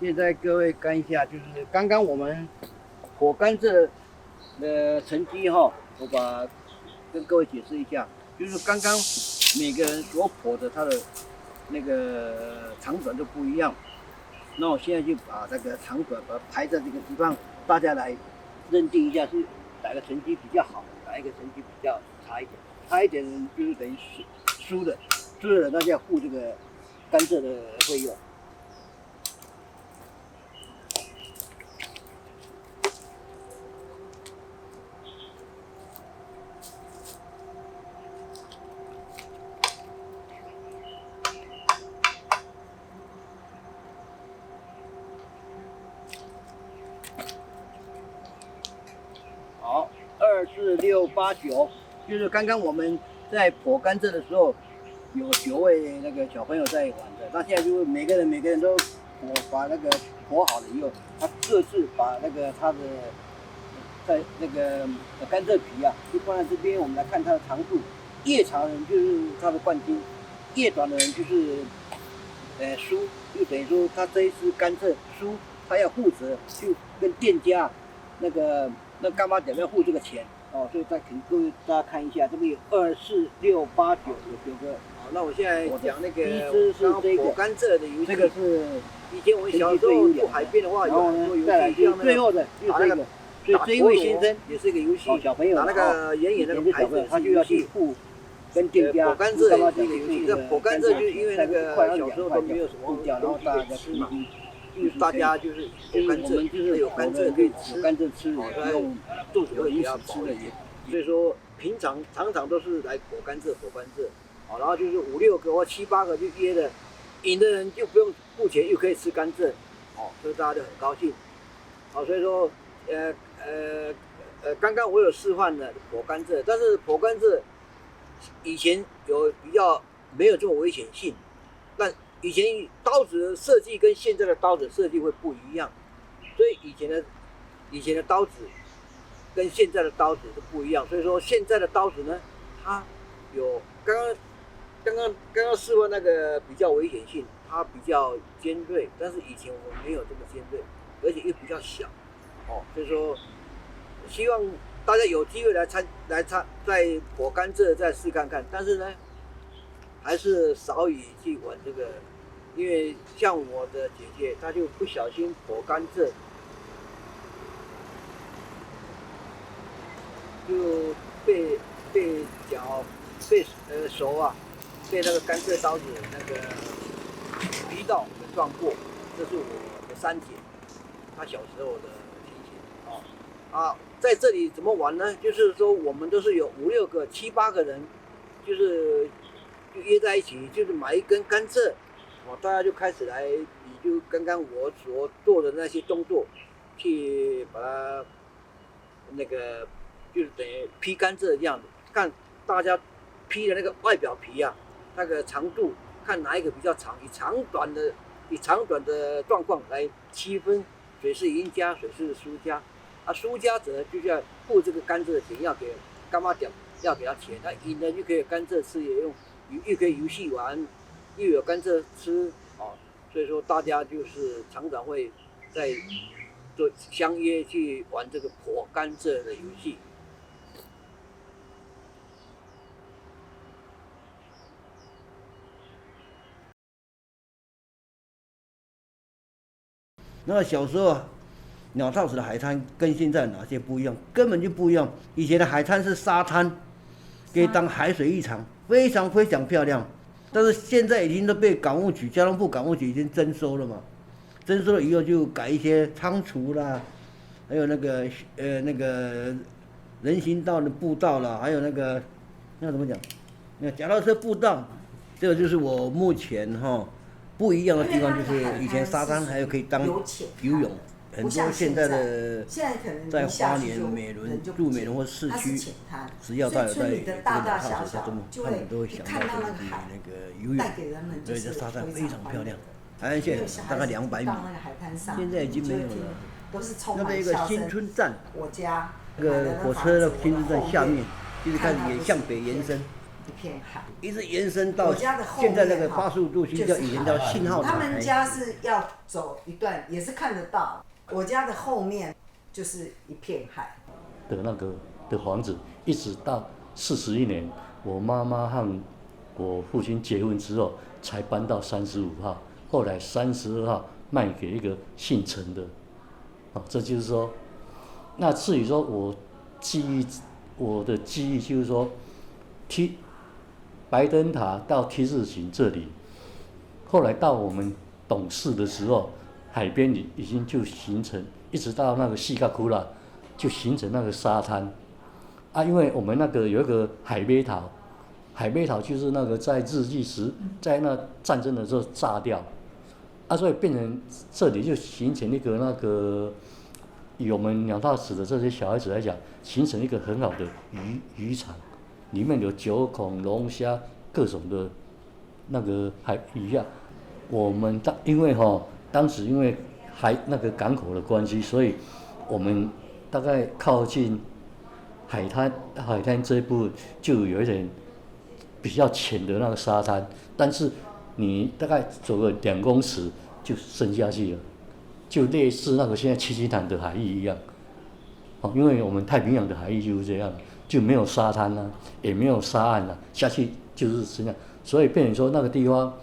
现在各位看一下，就是刚刚我们火甘蔗的成绩哈，我跟各位解释一下，就是刚刚每个人所剖的它的那个长短都不一样。那我现在就把那个长短把它排在这个地方，大家来认定一下是哪个成绩比较好，哪一个成绩比较差一点。差一点就是等于输的人那就要付这个甘蔗的费用。好，2、4、6、8、9，就是刚刚我们在剖甘蔗的时候，有9位那个小朋友在玩的。那现在就是每个人都把那个剖好了以后，他各自把那个他的在那个甘蔗皮啊，就放在这边，我们来看它的长度。越长的人就是他的冠军，越短的人就是输，就等于说他这一支甘蔗输，他要负责去跟店家那干妈点要付这个钱哦，所以各位大家看一下，这边有2、4、6、8、9有9个。好，那我现在讲那个第一支是这个甘蔗的游戏，这个是以前我们小时候去海边的话，有很多游戏，像最后的就是这个，所以这一位先生也是一个游戏，小朋友拿那个圆那个牌子，他就要去付。跟店家，剖甘蔗也是一个游戏。这剖甘蔗就是因为那个小时候都没有什么然后大家就是剖甘蔗，就是有甘蔗可以吃，甘蔗吃，好，所以肚子会比较饱一点。所以说平常都是来剖甘蔗，好，然后就是5、6个或7、8个就约了，赢的人就不用付钱，又可以吃甘蔗，好，所以大家就很高兴。好，所以说刚刚我有示范了剖甘蔗，但是剖甘蔗。以前有比较没有这么危险性，但以前刀子的设计跟现在的刀子设计会不一样，所以以前的刀子跟现在的刀子是不一样，所以说现在的刀子呢，它有刚刚示范那个比较危险性，它比较尖锐，但是以前我们没有这么尖锐，而且又比较小，哦，所以说希望。大家有机会来在剖甘蔗再试看看，但是呢，还是少以去玩这个，因为像我的姐姐，她就不小心剖甘蔗，就被手啊，被那个甘蔗刀子那个劈到给撞破，这是我的3姐，她小时候的情形哦啊。在这里怎么玩呢？就是说我们都是有5、6个、7、8个人，就约在一起，就是买一根甘蔗，哦，大家就开始来，就刚刚我所做的那些动作，去把它那个就是等于劈甘蔗这样子，看大家劈的那个外表皮啊，那个长度，看哪一个比较长，以长短的状况来区分谁是赢家，谁是输家。输家者就要付这个甘蔗的钱，要给干妈点，要给他钱。他赢了就可以甘蔗吃，又可以游戏玩，又有甘蔗吃，哦，所以说大家就是常常会在做相约去玩这个剖甘蔗的游戏。那小时候鸟巢子的海滩跟现在哪些不一样？根本就不一样。以前的海滩是沙滩，可以当海水浴场，非常非常漂亮。但是现在已经都被港务局、交通部港务局已经征收了嘛，征收了以后就改一些仓储啦，还有那个人行道的步道啦，还有那怎么讲？那脚踏车步道，这个就是我目前不一样的地方，就是以前沙滩还有可以当游泳。很多现在的在花莲、美伦住美伦或市区，只要在这个鸟巢子，他们都会想到那个游泳，所以这沙滩非常漂亮。海岸线大概200米，现在已经没有了。那边一个新村站，那个火车的新村站下面，就是开始也向北延伸，一片海，一直延伸到我家的后面现在那个80度，其实叫以前叫信号塔。他们家是要走一段，也是看得到。我家的后面就是一片海的那个的房子，一直到41年，我妈妈和我父亲结婚之后，才搬到35号，后来32号卖给一个姓陈的，这就是说，那至于说我的记忆就是说白灯塔到 T 字形这里，后来到我们懂事的时候，海边已经就形成，一直到那个西嘎库拉，就形成那个沙滩，因为我们那个有一个海龟桃，海龟桃就是那个在日据时，在那战争的时候炸掉，所以变成这里就形成一个那个，以我们鸟踏史的这些小孩子来讲，形成一个很好的渔场，里面有九孔、龙虾各种的那个海鱼啊。我们因为当时因为那个港口的关系，所以我们大概靠近海滩这一部分就有一点比较浅的那个沙滩，但是你大概走个2公尺就深下去了，就类似那个现在七星潭的海域一样。因为我们太平洋的海域就是这样，就没有沙滩啊，也没有沙岸啊，下去就是这样，所以变成说那个地方，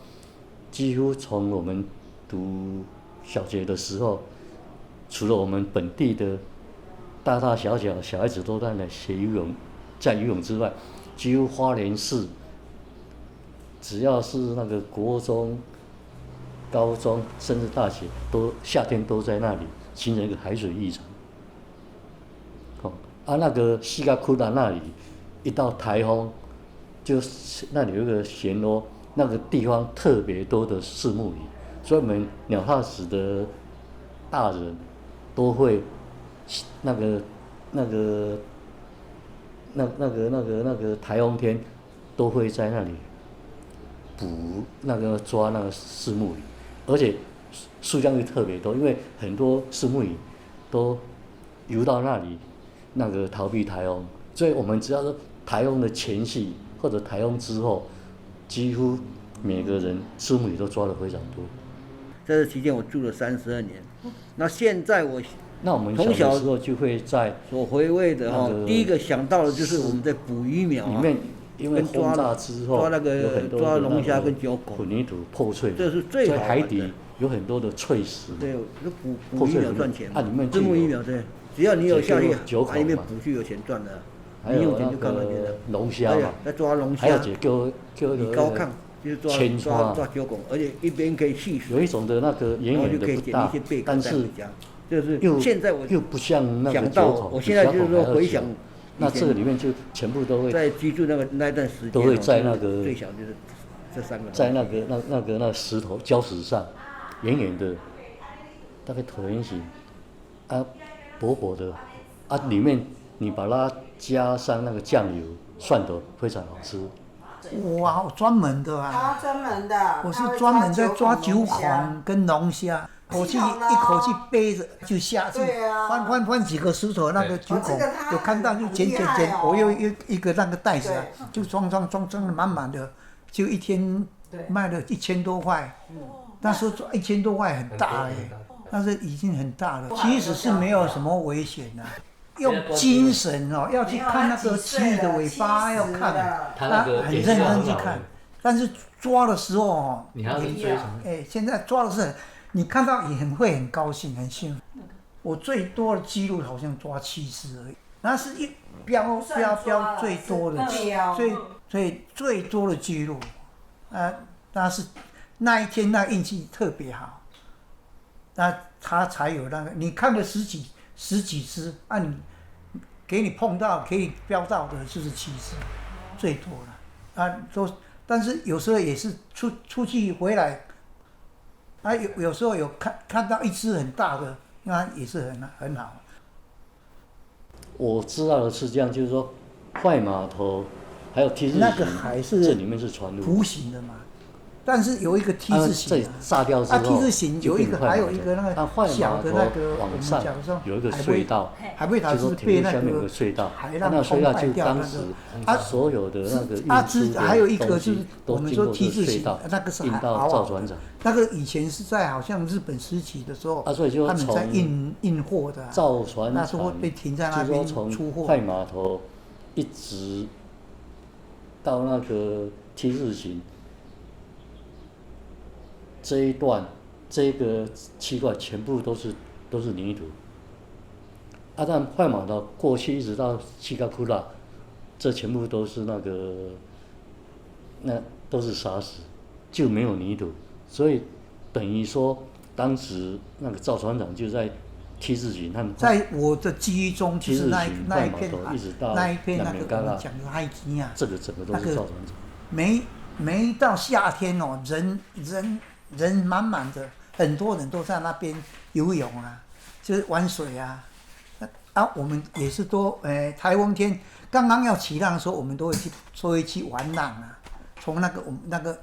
几乎从我们读小学的时候，除了我们本地的大大小小小孩子都在那学游泳，在游泳之外，几乎花莲市只要是那个国中、高中甚至大学，夏天都在那里形成一个海水浴场。那个西嘎库拉那里，一到台风，就是那里有一个暹罗，那个地方特别多的虱目鱼，所以我们鸟踏史的大人都会那个台风天都会在那里抓那个虱目鱼，而且数量又特别多，因为很多虱目鱼都游到那里那个逃避台风，所以我们只要是台风的前夕或者台风之后，几乎每个人虱目鱼都抓得非常多。在这期间我住了32年，那现在那我们小的时候就会在所回味的第一个想到的就是我们在捕鱼苗里面，因为轰炸之后抓那个抓龙虾跟九孔，混凝土破碎，这是最好的。海底有很多的脆石，对，捕鱼苗赚钱，里面虱目鱼苗对，只要你有下去把里面捕去有钱赚的，你有钱就干嘛去了？龙虾嘛，在抓龙虾，还有叫你高亢。就是抓九孔，而且一边可以戏水，有一种的那个圆圆的不大，但是就是现在我又不像那个九孔，我现在就是说回想，那这个里面就全部都会在居住那段时间，都会在那个最小就是这3个，在那个石头礁石上，圆圆的，大概椭圆形，薄薄的，里面你把它加上那个酱油、蒜头，非常好吃。哇，专门的啊！他专门的，我是专门在抓九孔跟龙虾，我去一口气背着就下去，翻几个石头，那个九孔有看到就捡，我有一个那个袋子啊，就装的满满的，就一天卖了1000多块，那时候1000多块很大哎，但是已经很大了，其实是没有什么危险的。用精神要去看那个旗鱼的尾巴，要看，很认真去看。但是抓的时候你还要去追什么？现在抓的是，你看到也会很高兴、很幸福。我最多的记录好像抓7只而已，那是一标最多的，最多的记录。那是那一天那运气特别好，那他才有那个。你看了十几只，你给你碰到可以标到的就是7只，最多了。但是有时候也是出去回来，有时候有看到一只很大的，那也是很好。我知道的是这样，就是说，坏码头还有T字形，那个海是这里面是船路，弧形的嘛，但是有一个 T 字形这炸掉之后，T 字形有一个，还有一个那个小的那个，我们上讲说有一个隧道，海贝塔是被那个隧道，海浪那隧道就冲坏掉当时所有的那个运输还有一个就是我都们说经过 T 字隧道，形那个是运到造船厂。那个以前是在好像日本时期的时候，所以就他们在运货的，造船厂那时候被停在那边出货。快码头一直到那个 T 字形这一段，这个区块全部都是泥土。但快码头过去一直到西嘎库拉，这全部都是那都是沙石，就没有泥土，所以等于说当时那个造船厂就在 T 字形和在我的记忆中，就是那一片那个我们讲的海基啊，这个整个都是造船厂。每一到夏天哦，人满满的，很多人都在那边游泳啊，就是玩水啊。我们也是都台风天刚刚要起浪的时候，我们都会去玩浪啊。从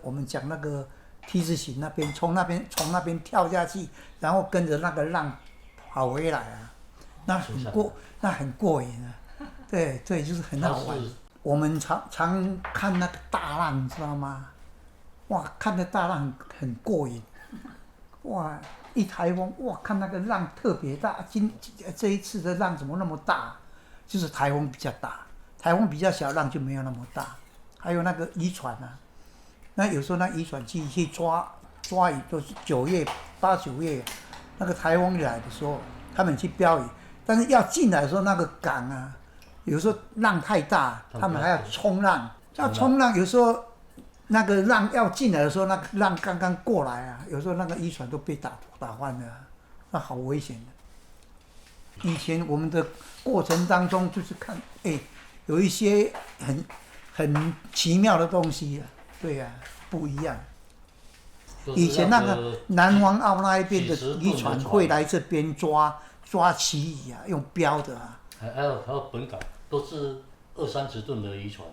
我们讲那个 T 字形那边，从那边跳下去，然后跟着那个浪跑回来啊，那很过瘾啊。对，就是很好玩。我们常看那个大浪，你知道吗？哇，看那大浪很过瘾。哇，一台风，哇，看那个浪特别大。这一次的浪怎么那么大？就是台风比较大，台风比较小，浪就没有那么大。还有那个渔船啊，那有时候那渔船去抓鱼，都是8、9月，那个台风来的时候，他们去标鱼，但是要进来的时候，那个港啊，有时候浪太大，他们还要冲浪，有时候那个浪要进来的时候，那个浪刚刚过来啊，有时候那个渔船都被打翻了，那好危险的。以前我们的过程当中，就是看，有一些很奇妙的东西啊，对啊，不一样。以前那个南湾澳那一边的渔船会来这边抓旗鱼啊，用标的啊。还有本港都是20-30吨的渔船。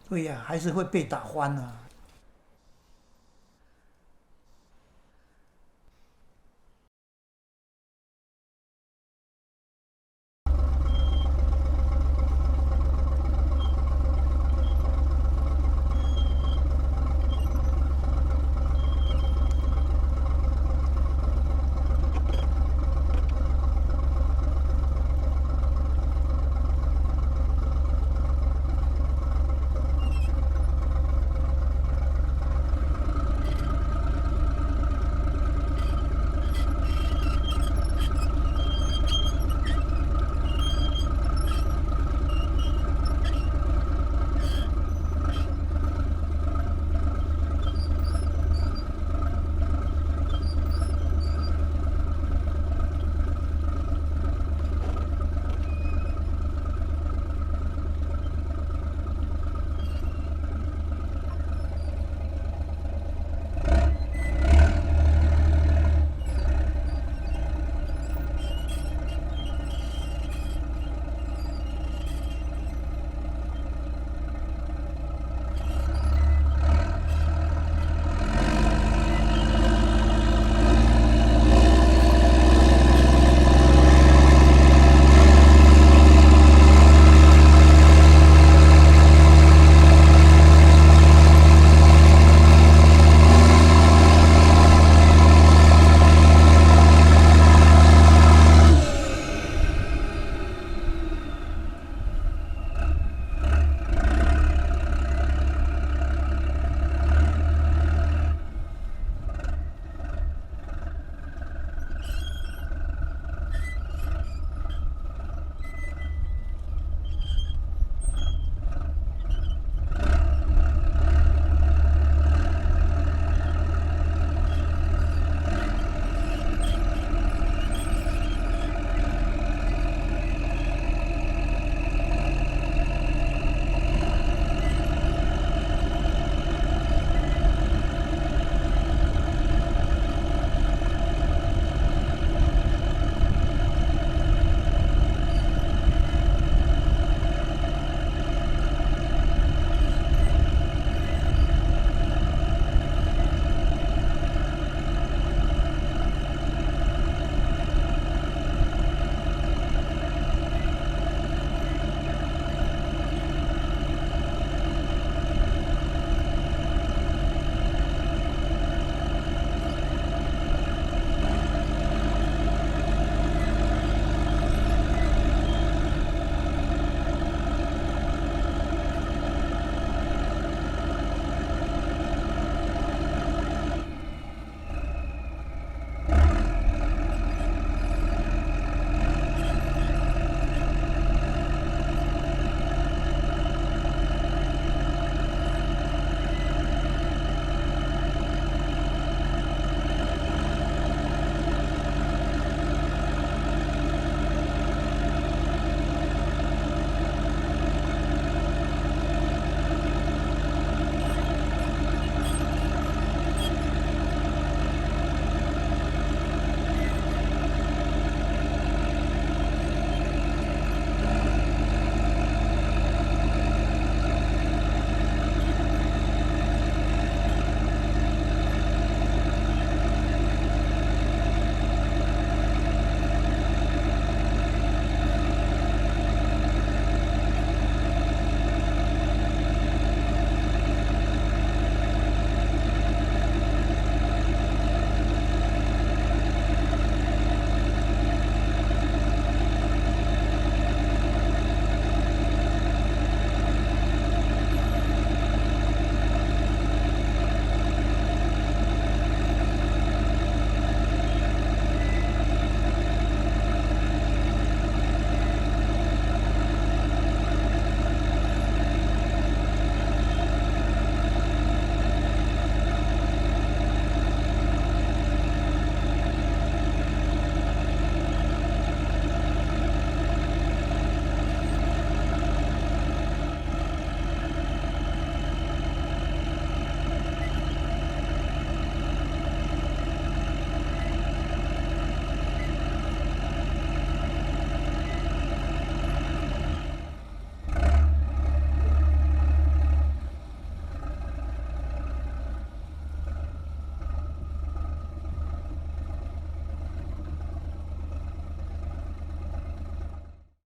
对呀，还是会被打翻啊。